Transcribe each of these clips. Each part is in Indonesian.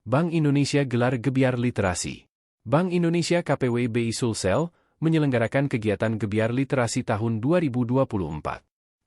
Bank Indonesia gelar Gebiar Literasi. Bank Indonesia KPW BI Sulsel menyelenggarakan kegiatan Gebiar Literasi tahun 2024.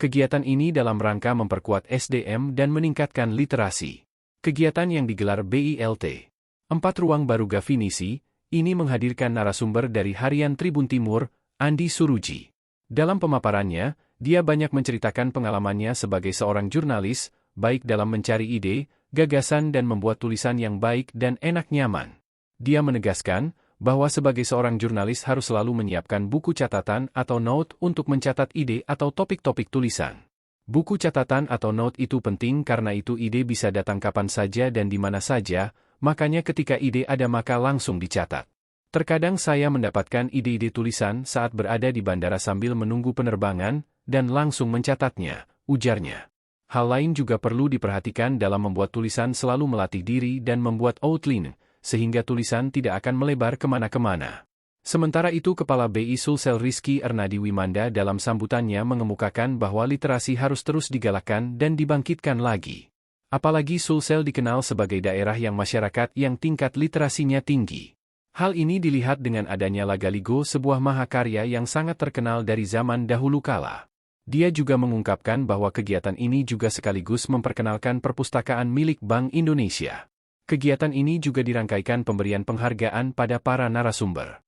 Kegiatan ini dalam rangka memperkuat SDM dan meningkatkan literasi. Kegiatan yang digelar BILT 4 Ruang Baru Gafinisi, ini menghadirkan narasumber dari Harian Tribun Timur, Andi Suruji. Dalam pemaparannya, dia banyak menceritakan pengalamannya sebagai seorang jurnalis, baik dalam mencari ide, gagasan dan membuat tulisan yang baik dan enak nyaman. Dia menegaskan bahwa sebagai seorang jurnalis harus selalu menyiapkan buku catatan atau note untuk mencatat ide atau topik-topik tulisan. Buku catatan atau note itu penting karena itu ide bisa datang kapan saja dan di mana saja, makanya ketika ide ada maka langsung dicatat. Terkadang saya mendapatkan ide-ide tulisan saat berada di bandara sambil menunggu penerbangan, dan langsung mencatatnya, ujarnya. Hal lain juga perlu diperhatikan dalam membuat tulisan selalu melatih diri dan membuat outline, sehingga tulisan tidak akan melebar kemana-kemana. Sementara itu Kepala BI Sulsel Rizky Ernadi Wimanda dalam sambutannya mengemukakan bahwa literasi harus terus digalakkan dan dibangkitkan lagi. Apalagi Sulsel dikenal sebagai daerah yang masyarakat yang tingkat literasinya tinggi. Hal ini dilihat dengan adanya Lagaligo, sebuah mahakarya yang sangat terkenal dari zaman dahulu kala. Dia juga mengungkapkan bahwa kegiatan ini juga sekaligus memperkenalkan perpustakaan milik Bank Indonesia. Kegiatan ini juga dirangkaikan pemberian penghargaan pada para narasumber.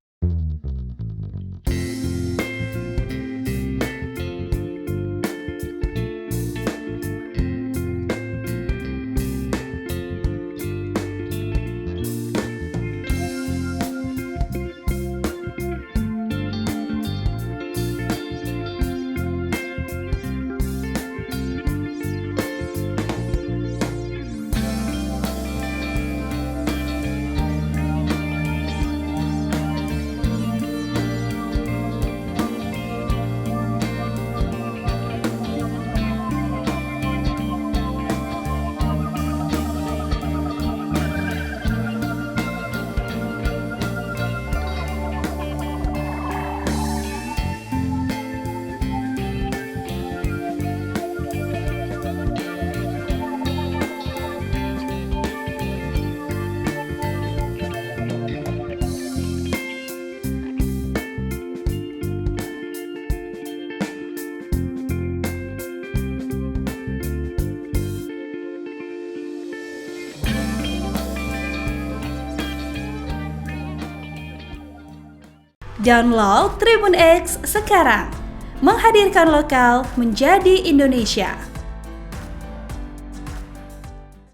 Download Tribun X sekarang, menghadirkan lokal menjadi Indonesia.